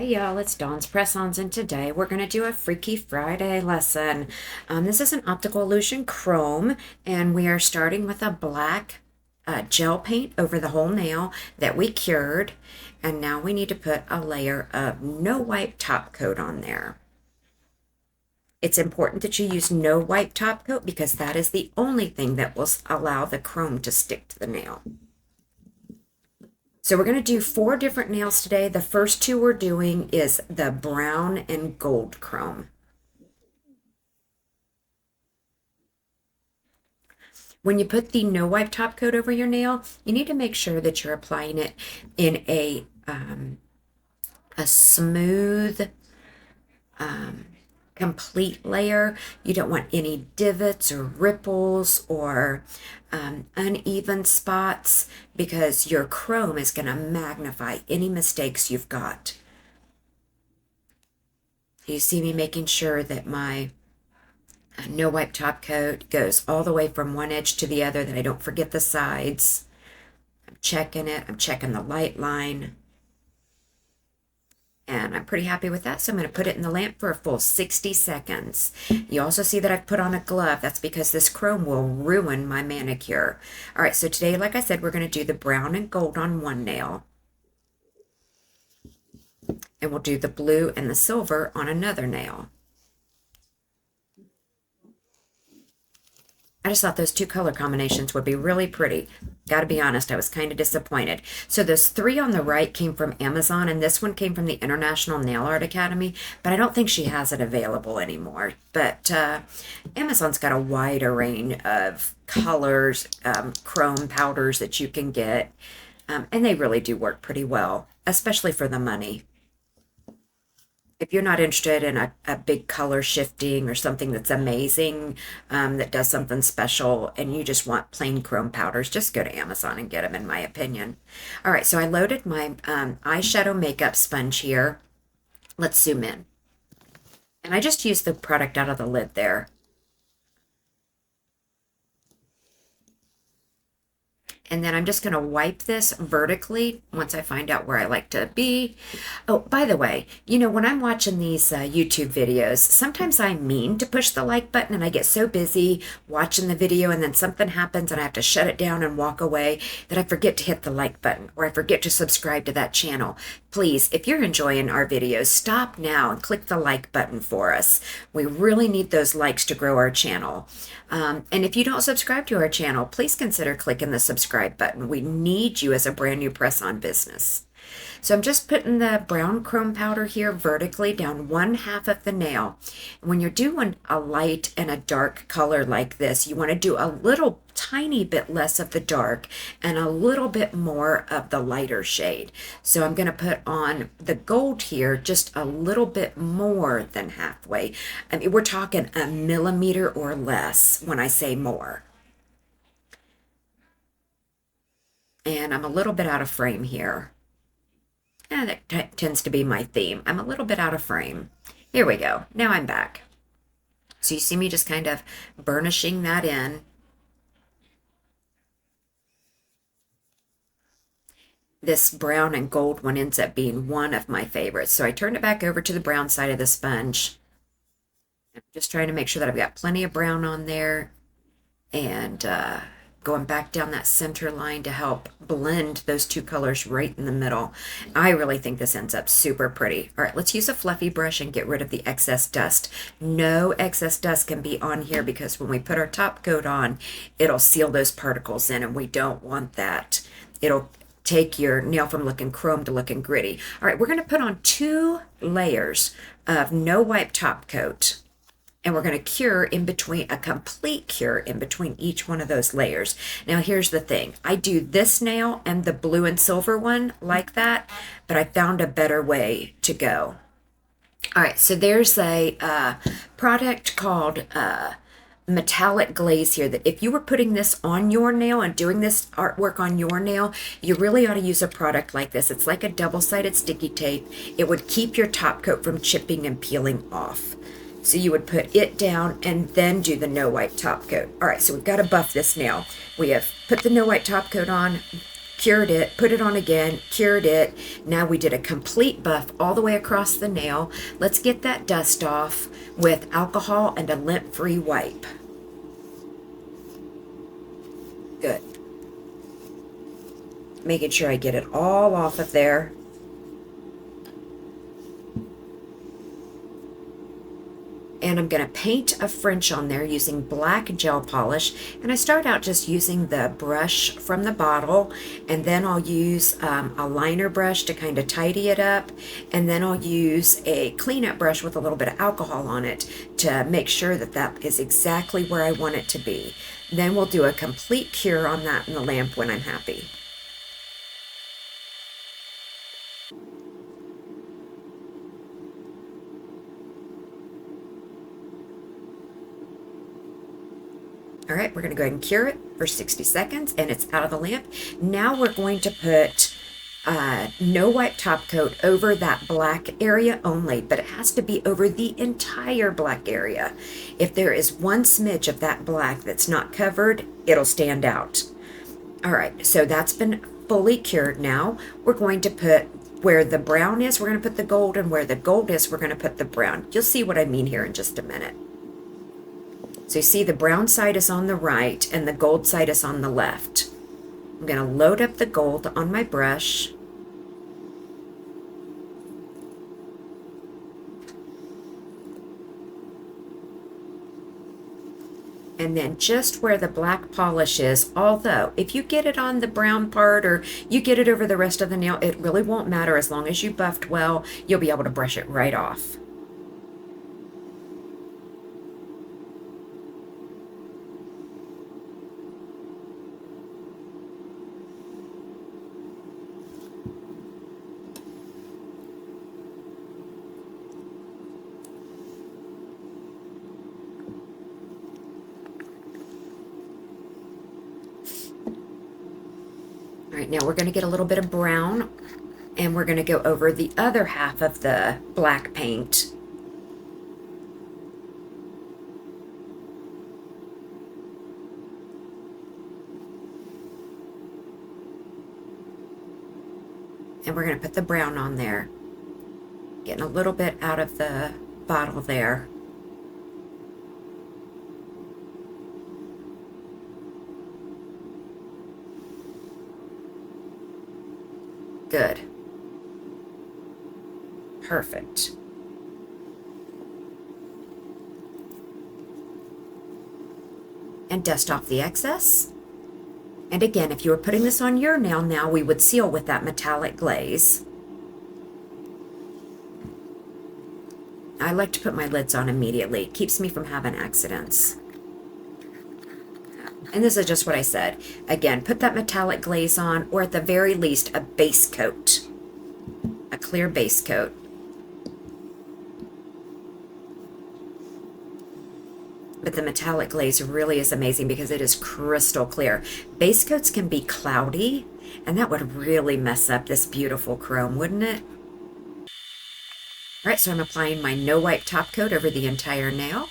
Hey y'all, it's Dawn's Press-Ons, and today we're going to do a Freaky Friday lesson. This is an Optical Illusion Chrome, and we are starting with a black gel paint over the whole nail that we cured, and now we need to put a layer of no wipe top coat on there. It's important that you use no wipe top coat because that is the only thing that will allow the chrome to stick to the nail. So we're going to do 4 different nails today. The first 2 we're doing is the brown and gold chrome. When you put the no wipe top coat over your nail, you need to make sure that you're applying it in a smooth, complete layer. You don't want any divots or ripples or uneven spots, because your chrome is going to magnify any mistakes you've got. You see me making sure that my no wipe top coat goes all the way from one edge to the other, that I don't forget the sides. I'm checking it. I'm checking the light line. And I'm pretty happy with that, so I'm going to put it in the lamp for a full 60 seconds. You also see that I've put on a glove. That's because this chrome will ruin my manicure. All right, so today, like I said, we're going to do the brown and gold on one nail. And we'll do the blue and the silver on another nail. I just thought those 2 color combinations would be really pretty. Gotta be honest, I was kind of disappointed. So those 3 on the right came from Amazon, and this one came from the International Nail Art Academy, but I don't think she has it available anymore. But Amazon's got a wide array of colors, chrome powders that you can get, and they really do work pretty well, especially for the money. If you're not interested in a big color shifting or something that's amazing, that does something special, and you just want plain chrome powders, just go to Amazon and get them, in my opinion. All right, so I loaded my eyeshadow makeup sponge here. Let's zoom in. And I just used the product out of the lid there. And then I'm just going to wipe this vertically once I find out where I like to be. Oh, by the way, you know, when I'm watching these YouTube videos, sometimes I mean to push the like button, and I get so busy watching the video, and then something happens and I have to shut it down and walk away, that I forget to hit the like button, or I forget to subscribe to that channel. Please, if you're enjoying our videos, stop now and click the like button for us. We really need those likes to grow our channel. And if you don't subscribe to our channel, please consider clicking the subscribe button. We need you as a brand new press-on business. So I'm just putting the brown chrome powder here vertically down 1/2 of the nail. When you're doing a light and a dark color like this, you want to do a little tiny bit less of the dark and a little bit more of the lighter shade. So I'm going to put on the gold here just a little bit more than halfway. I mean, we're talking a millimeter or less when I say more. And I'm a little bit out of frame here. And that tends to be my theme. I'm a little bit out of frame. Here we go. Now I'm back. So you see me just kind of burnishing that in. This brown and gold one ends up being one of my favorites. So I turned it back over to the brown side of the sponge. I'm just trying to make sure that I've got plenty of brown on there. And going back down that center line to help blend those 2 colors right in the middle. I really think this ends up super pretty. All right, let's use a fluffy brush and get rid of the excess dust. No excess dust can be on here, because when we put our top coat on, it'll seal those particles in, and we don't want that. It'll take your nail from looking chrome to looking gritty. All right, we're going to put on 2 layers of no wipe top coat. And we're going to cure in between, a complete cure in between each one of those layers. Now, here's the thing. I do this nail and the blue and silver one like that, but I found a better way to go. All right, so there's a product called metallic glaze here, that if you were putting this on your nail and doing this artwork on your nail, you really ought to use a product like this. It's like a double-sided sticky tape. It would keep your top coat from chipping and peeling off. So you would put it down and then do the no wipe top coat. All right, so we've got to buff this nail. We have put the no wipe top coat on. cured it, put it on again, cured it. Now we did a complete buff all the way across the nail. Let's get that dust off with alcohol and a lint-free wipe. Good. Making sure I get it all off of there. And I'm going to paint a French on there using black gel polish. And I start out just using the brush from the bottle, and then I'll use a liner brush to kind of tidy it up. And then I'll use a cleanup brush with a little bit of alcohol on it to make sure that that is exactly where I want it to be. Then we'll do a complete cure on that in the lamp when I'm happy. All right, we're going to go ahead and cure it for 60 seconds, and it's out of the lamp. Now we're going to put no wipe top coat over that black area only, but it has to be over the entire black area. If there is one smidge of that black that's not covered, it'll stand out. All right, so that's been fully cured now. We're going to put where the brown is, we're going to put the gold, and where the gold is, we're going to put the brown. You'll see what I mean here in just a minute. So you see the brown side is on the right and the gold side is on the left. I'm going to load up the gold on my brush. And then just where the black polish is, although if you get it on the brown part or you get it over the rest of the nail, it really won't matter. As long as you buffed well, you'll be able to brush it right off. All right, now we're going to get a little bit of brown, and we're going to go over the other half of the black paint. And we're going to put the brown on there. Getting a little bit out of the bottle there. Good. Perfect. And dust off the excess. And again, if you were putting this on your nail now, we would seal with that metallic glaze. I like to put my lids on immediately. It keeps me from having accidents. And this is just what I said. Again, put that metallic glaze on, or at the very least, a base coat. A clear base coat. But the metallic glaze really is amazing because it is crystal clear. Base coats can be cloudy, and that would really mess up this beautiful chrome, wouldn't it? All right, so I'm applying my no wipe top coat over the entire nail.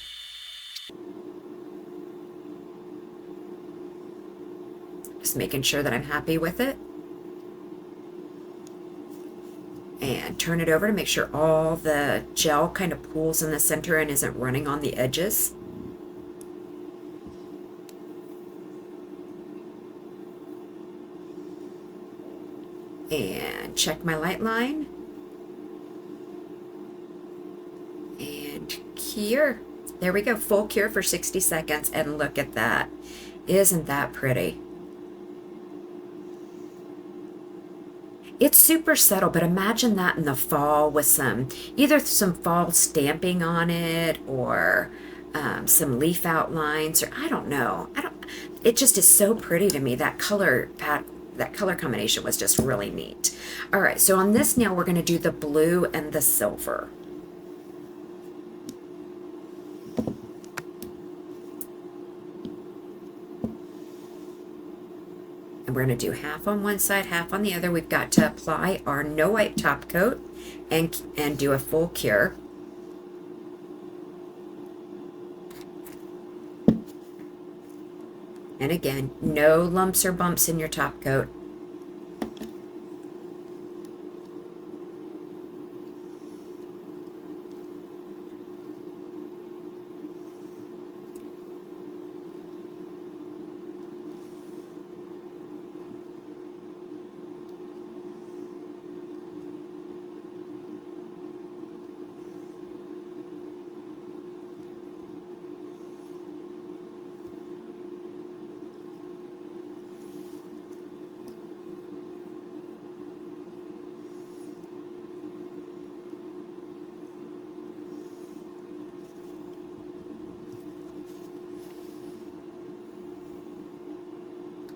Just making sure that I'm happy with it. And turn it over to make sure all the gel kind of pools in the center and isn't running on the edges. And check my light line. And cure. There we go, full cure for 60 seconds. And look at that. Isn't that pretty? It's super subtle, but imagine that in the fall with either some fall stamping on it or some leaf outlines, or I don't know. It just is so pretty to me. That color combination was just really neat. All right, so on this nail, we're going to do the blue and the silver. And we're going to do half on one side, half on the other. We've got to apply our no wipe top coat and do a full cure. And again, no lumps or bumps in your top coat.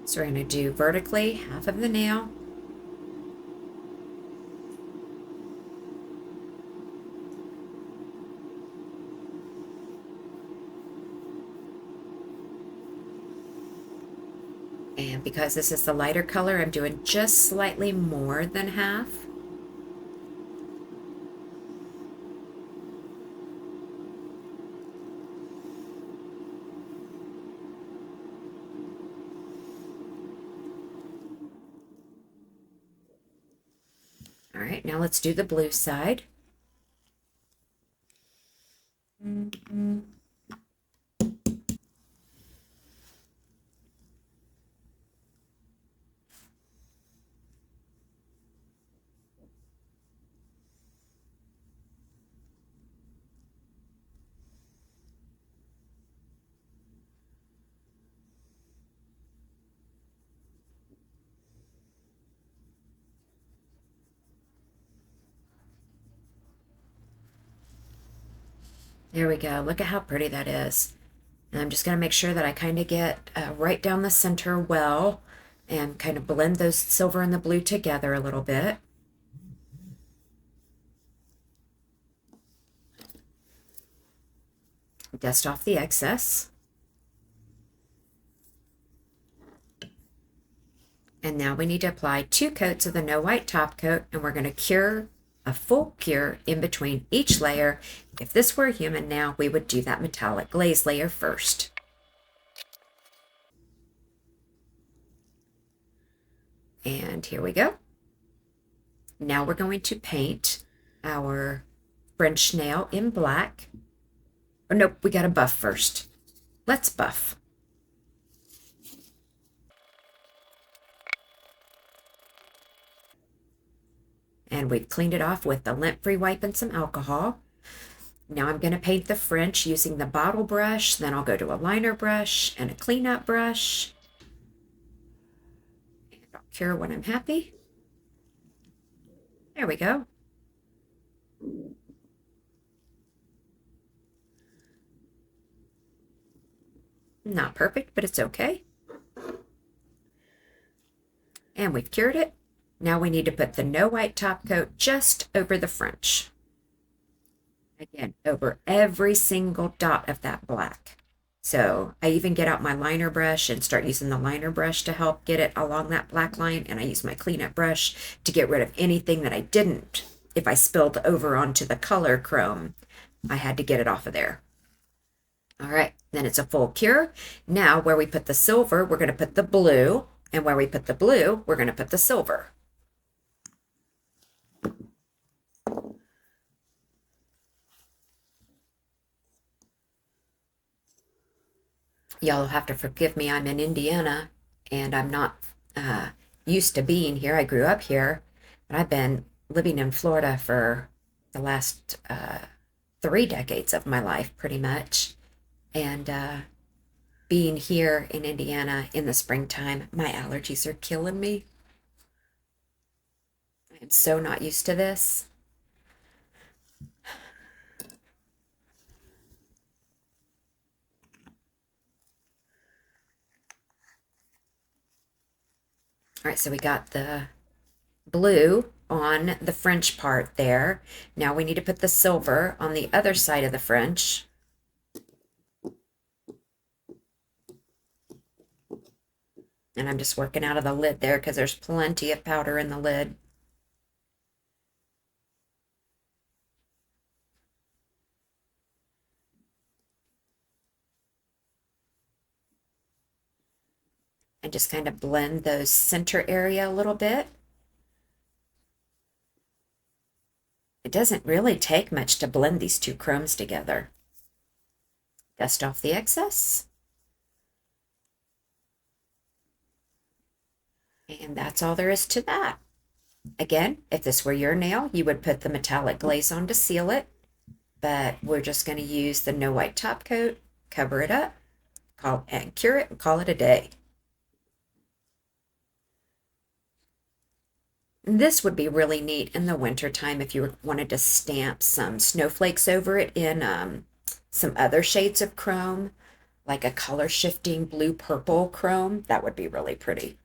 So we're going to do vertically half of the nail. And because this is the lighter color, I'm doing just slightly more than half. All right, now let's do the blue side. There we go. Look at how pretty that is. And I'm just going to make sure that I kind of get right down the center well and kind of blend those silver and the blue together a little bit. Dust off the excess. And now we need to apply 2 coats of the No White top coat, and we're going to cure a full cure in between each layer. If this were a human now, we would do that metallic glaze layer first. And here we go. Now we're going to paint our French nail in black. Oh, nope, we got to buff first. Let's buff. And we've cleaned it off with the lint-free wipe and some alcohol. Now I'm going to paint the French using the bottle brush. Then I'll go to a liner brush and a cleanup brush. And I'll cure when I'm happy. There we go. Not perfect, but it's okay. And we've cured it. Now we need to put the No White top coat just over the French. Again, over every single dot of that black. So I even get out my liner brush and start using the liner brush to help get it along that black line. And I use my cleanup brush to get rid of anything that I didn't. If I spilled over onto the color chrome, I had to get it off of there. All right, then it's a full cure. Now where we put the silver, we're going to put the blue. And where we put the blue, we're going to put the silver. Y'all have to forgive me. I'm in Indiana, and I'm not used to being here. I grew up here, but I've been living in Florida for the last 3 decades of my life, pretty much. And being here in Indiana in the springtime, my allergies are killing me. I am so not used to this. All right, so we got the blue on the French part there. Now we need to put the silver on the other side of the French. And I'm just working out of the lid there because there's plenty of powder in the lid. And just kind of blend those center area a little bit. It doesn't really take much to blend these 2 chromes together. Dust off the excess. And that's all there is to that. Again, if this were your nail, you would put the metallic glaze on to seal it. But we're just going to use the No White top coat, cover it up, and cure it, and call it a day. This would be really neat in the winter time if you wanted to stamp some snowflakes over it in some other shades of chrome, like a color shifting blue purple chrome, that would be really pretty.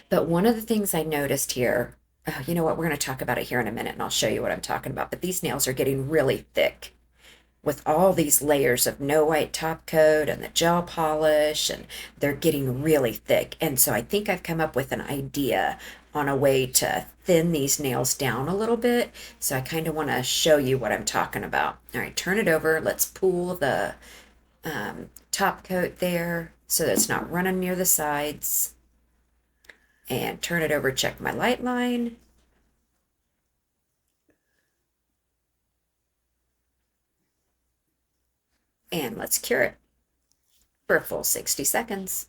But one of the things I noticed here, oh, you know what, we're going to talk about it here in a minute and I'll show you what I'm talking about. But these nails are getting really thick with all these layers of no white top coat and the gel polish, and they're getting really thick. And so I think I've come up with an idea on a way to thin these nails down a little bit. So I kind of want to show you what I'm talking about. All right, turn it over. Let's pull the top coat there so that it's not running near the sides. And turn it over, check my light line. And let's cure it for a full 60 seconds.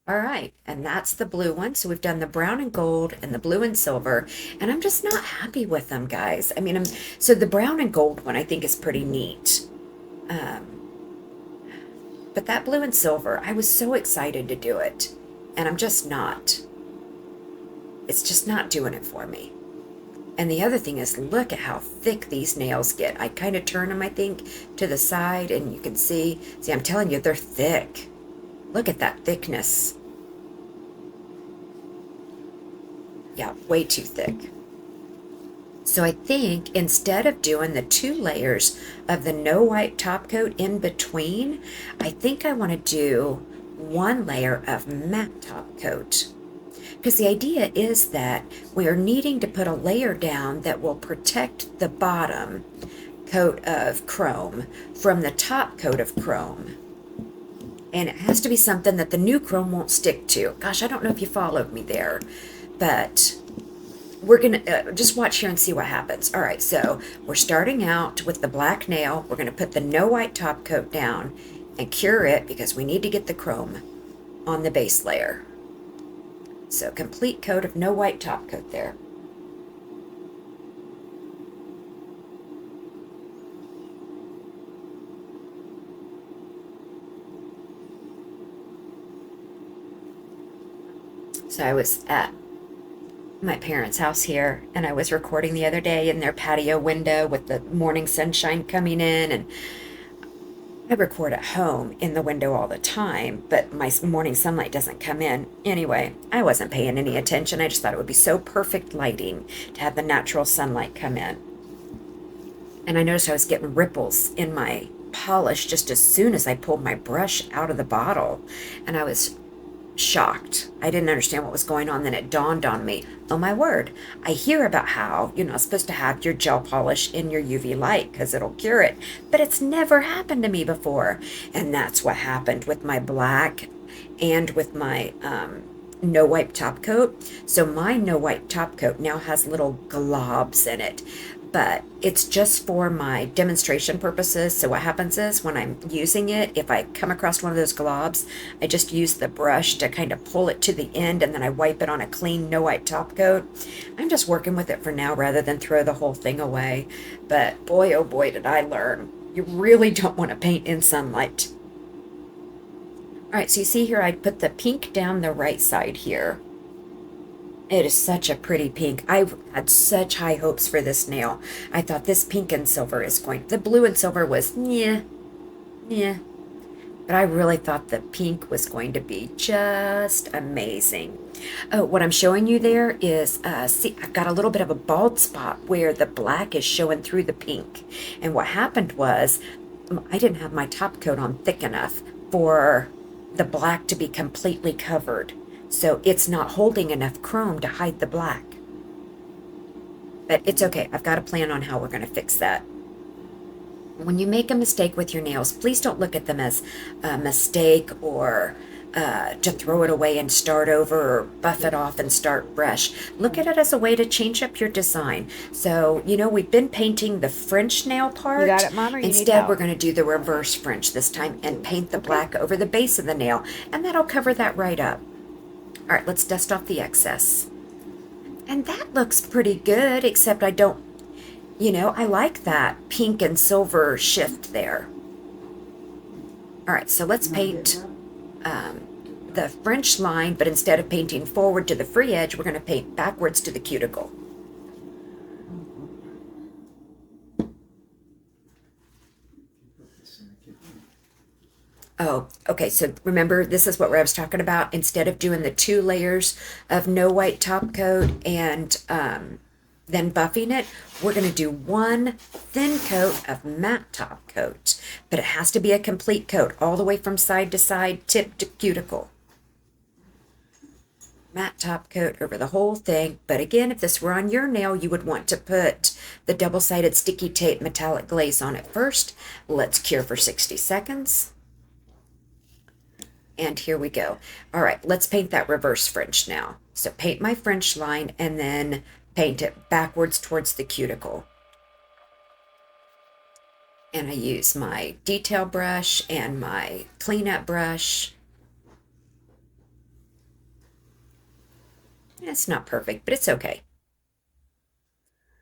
All right, and that's the blue one. So we've done the brown and gold and the blue and silver, and I'm just not happy with them, guys. I mean, so the brown and gold one I think is pretty neat. But that blue and silver, I was so excited to do it, and I'm just not. It's just not doing it for me. And the other thing is, look at how thick these nails get. I kind of turn them, I think, to the side, and you can see, I'm telling you, they're thick. Look at that thickness. Yeah, way too thick. So I think instead of doing the 2 layers of the no white top coat in between, I think I want to do 1 layer of matte top coat. Because the idea is that we are needing to put a layer down that will protect the bottom coat of chrome from the top coat of chrome. And it has to be something that the new chrome won't stick to. Gosh, I don't know if you followed me there, but we're going to just watch here and see what happens. All right, so we're starting out with the black nail. We're going to put the no white top coat down and cure it because we need to get the chrome on the base layer. So complete coat of no white top coat there. So I was at my parents' house here, and I was recording the other day in their patio window with the morning sunshine coming in, and I record at home in the window all the time, but my morning sunlight doesn't come in. Anyway, I wasn't paying any attention. I just thought it would be so perfect lighting to have the natural sunlight come in. And I noticed I was getting ripples in my polish just as soon as I pulled my brush out of the bottle, and I was shocked. I didn't understand what was going on. Then it dawned on me, oh my word, I hear about how you're not supposed to have your gel polish in your UV light because it'll cure it, but it's never happened to me before. And that's what happened with my black and with my no wipe top coat. So my no wipe top coat now has little globs in it, but it's just for my demonstration purposes. So what happens is when I'm using it, if I come across one of those globs, I just use the brush to kind of pull it to the end, and then I wipe it on a clean no wipe top coat. I'm just working with it for now rather than throw the whole thing away. But boy, oh boy, did I learn. You really don't want to paint in sunlight. All right, so you see here, I put the pink down the right side here. It is such a pretty pink. I had such high hopes for this nail. I thought this pink and silver is going... The blue and silver was, yeah. But I really thought the pink was going to be just amazing. Oh, what I'm showing you there is, see, I've got a little bit of a bald spot where the black is showing through the pink. And what happened was, I didn't have my top coat on thick enough for the black to be completely covered. So it's not holding enough chrome to hide the black. But it's okay. I've got a plan on how we're going to fix that. When you make a mistake with your nails, please don't look at them as a mistake or to throw it away and start over or buff it off and start fresh. Look at it as a way to change up your design. So, you know, we've been painting the French nail part. You got it, Mom, or you need Instead, help? we're going to do the reverse French this time and paint the black over the base of the nail. And that'll cover that right up. All right, let's dust off the excess. And that looks pretty good, except I don't, you know, I like that pink and silver shift there. All right, so let's paint the French line, but instead of painting forward to the free edge, we're going to paint backwards to the cuticle. Oh, okay. So remember, this is what I was talking about. Instead of doing the two layers of no white top coat and then buffing it, we're going to do one thin coat of matte top coat. But it has to be a complete coat, all the way from side to side, tip to cuticle. Matte top coat over the whole thing. But again, if this were on your nail, you would want to put the double-sided sticky tape metallic glaze on it first. Let's cure for 60 seconds. And here we go. All right, let's paint that reverse French now. So paint my French line and then paint it backwards towards the cuticle. And I use my detail brush and my cleanup brush. It's not perfect, but it's okay.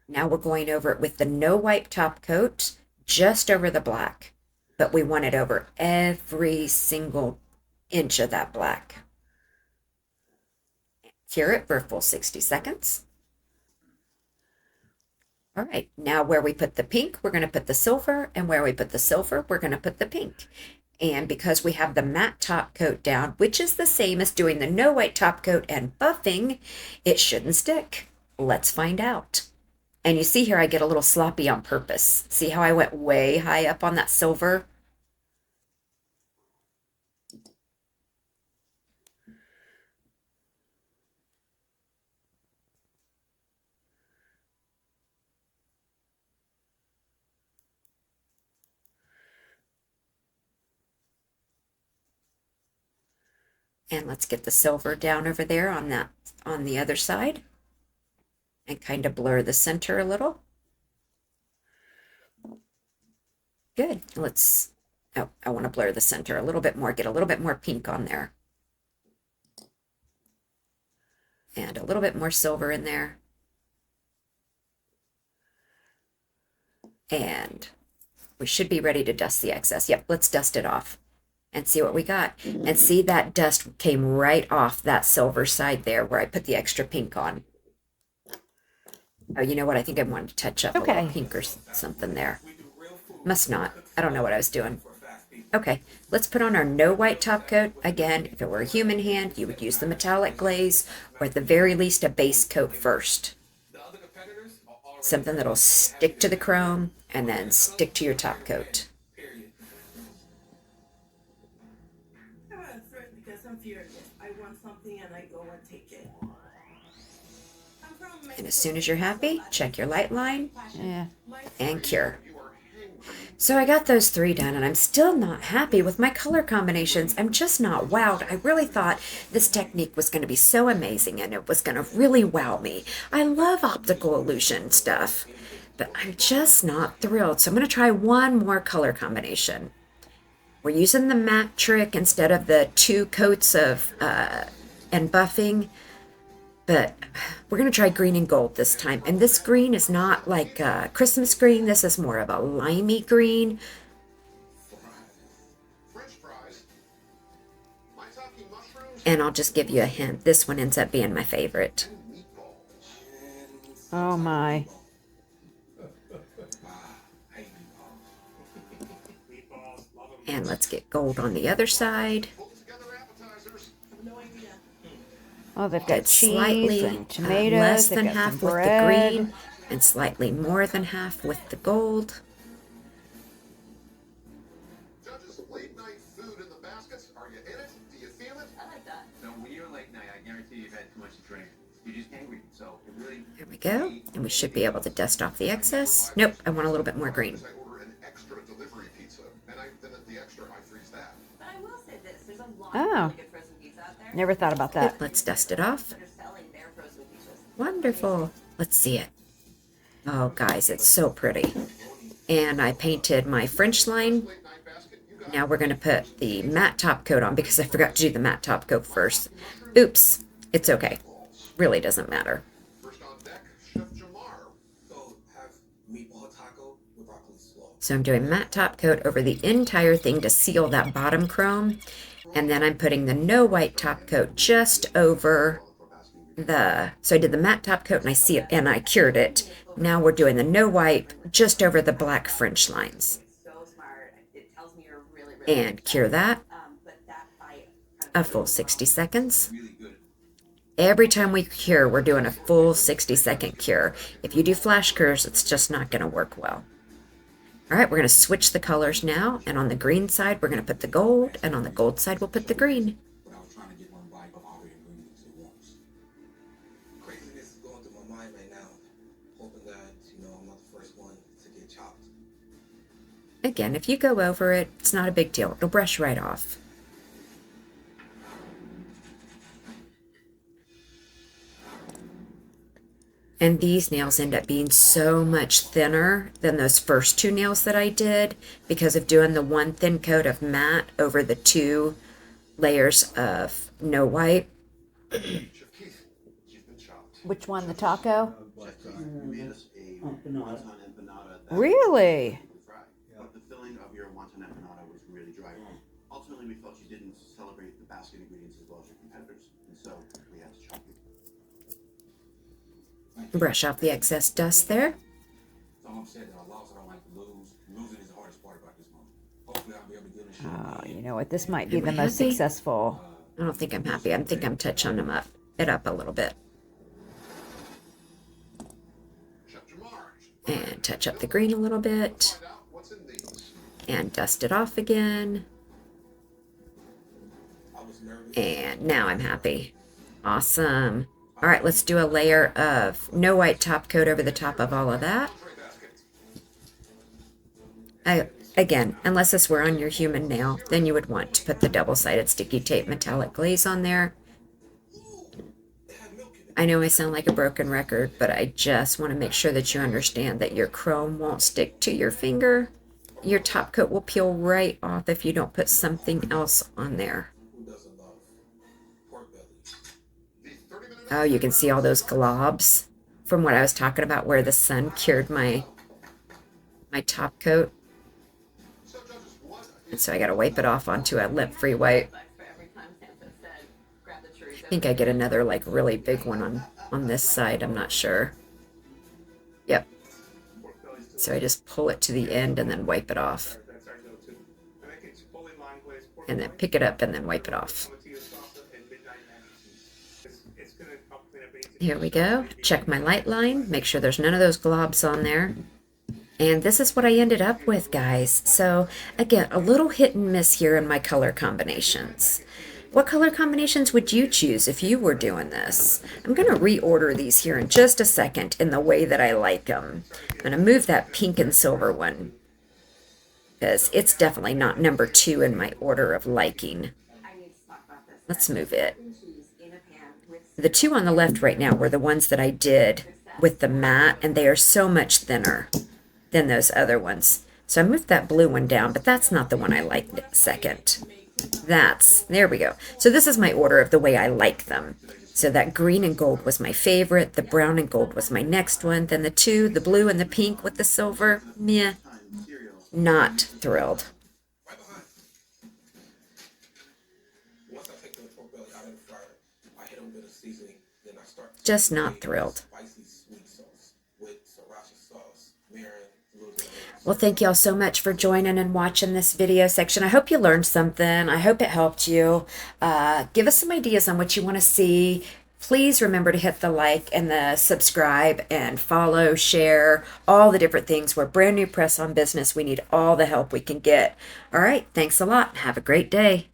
Now we're going over it with the no wipe top coat, just over the black. But we want it over every single inch of that black. Cure it for a full 60 seconds. All right, now where we put the pink, we're going to put the silver, and where we put the silver, we're going to put the pink. And because we have the matte top coat down, which is the same as doing the no white top coat and buffing, it shouldn't stick. Let's find out. And you see here, I get a little sloppy on purpose. See how I went way high up on that silver? And let's get the silver down over there on that, on the other side, and kind of blur the center a little. Good. Let's, oh, I want to blur the center a little bit more, get a little bit more pink on there. And a little bit more silver in there. And we should be ready to dust the excess. Yep, let's dust it off and see what we got. And see, that dust came right off that silver side there where I put the extra pink on. Oh, you know what? I think I wanted to touch up a little pink or something there. Must not. I don't know what I was doing. Okay, let's put on our no white top coat. Again, if it were a human hand, you would use the metallic glaze, or at the very least a base coat first. Something that'll stick to the chrome and then stick to your top coat. And as soon as you're happy, check your light line and cure. So I got those three done, and I'm still not happy with my color combinations. I'm just not wowed. I really thought this technique was going to be so amazing, and it was going to really wow me. I love optical illusion stuff, but I'm just not thrilled. So I'm going to try one more color combination. We're using the matte trick instead of the two coats of and buffing, but we're going to try green and gold this time. And this green is not like Christmas green. This is more of a limey green. And I'll just give you a hint. This one ends up being my favorite. Oh my. And let's get gold on the other side. Oh, they've got cheese slightly and tomatoes. Less They've than got half some with bread. the green, and slightly more than half with the gold. Judges, late night food in the baskets. Are you in it? Do you feel it? I like that. No, when you're late night, I guarantee you've had too much to drink. You're just angry, so it really... There we go. And we should be able to dust off the excess. Nope, I want a little bit more green. I order an extra delivery pizza, and then at the extra, I freeze that. But I will say this, there's a lot Oh. of really good frozen pizza out there. Never thought about that. Let's dust it off. That are selling their frozen pizzas. Wonderful. Let's see it. Oh, guys, it's so pretty. And I painted my French line. Now we're going to put the matte top coat on because I forgot to do the matte top coat first. Oops. It's okay. Really doesn't matter. First on deck, Chef Jamar. So have meatball taco with broccoli slaw. So I'm doing matte top coat over the entire thing to seal that bottom chrome. And then I'm putting the no white top coat just over the, so I did the matte top coat and I cured it. Now we're doing the no wipe just over the black French lines. So smart. It tells me you're really and cure that a full 60 seconds. Every time we cure, we're doing a full 60-second cure. If you do flash cures, it's just not going to work well. All right, we're going to switch the colors now, and on the green side, we're going to put the gold, and on the gold side, we'll put the green. But I was trying to get one bite of all the ingredients at once. Craziness is going through my mind right now. Hoping that, I'm not the first one to get chopped. Again, if you go over it, it's not a big deal. It'll brush right off. And these nails end up being so much thinner than those first two nails that I did because of doing the one thin coat of matte over the 2 layers of no white. Chef Keith, you've been chopped. Which one, the taco? You made us a wonton empanada. that Really? we fried. But the filling of your wonton empanada was really dry. Ultimately, we felt you didn't celebrate the basket ingredients as well as your competitors, and so we had to chop you. Brush off the excess dust there. So I'm upset that I lost. I don't like to lose. Losing is the hardest part about this moment. Hopefully I'll be able to get this shit. Oh, you know what? This might be Am the I most happy? successful. I don't think I'm happy. I think I'm touching it up a little bit. Chef Jamar. And touch up the green a little bit. Find out what's in these. And dust it off again. I was nervous. And now I'm happy. Awesome. All right, let's do a layer of no white top coat over the top of all of that. Again, unless this were on your human nail, then you would want to put the double-sided sticky tape metallic glaze on there. I know I sound like a broken record, but I just want to make sure that you understand that your chrome won't stick to your finger. Your top coat will peel right off if you don't put something else on there. Who doesn't love pork belly? Oh, you can see all those globs from what I was talking about where the sun cured my top coat. And so I got to wipe it off onto a lint-free wipe. I think I get another like really big one on this side. I'm not sure. Yep. So I just pull it to the end and then wipe it off. And then pick it up and then wipe it off. Here we go. Check my light line. Make sure there's none of those globs on there. And this is what I ended up with, guys. So again, a little hit and miss here in my color combinations. What color combinations would you choose if you were doing this? I'm going to reorder these here in just a second in the way that I like them. I'm going to move that pink and silver one because it's definitely not number 2 in my order of liking. Let's move it. The 2 on the left right now were the ones that I did with the matte, and they are so much thinner than those other ones. So I moved that blue one down, but that's not the one I liked second. There we go. So this is my order of the way I like them. So that green and gold was my favorite. The brown and gold was my next one. Then the 2, the blue and the pink with the silver. Meh. Not thrilled. Right behind. Once I take the pork belly out of the fryer, I hit them with a seasoning. Then I start Just not thrilled. spicy sweet sauce with sriracha sauce, mirin, a little bit of Well, thank y'all so much for joining and watching this video section. I hope you learned something. I hope it helped you. Give us some ideas on what you want to see. Please remember to hit the like and the subscribe and follow, share, all the different things. We're brand new Press-On business. We need all the help we can get. All right. Thanks a lot. Have a great day.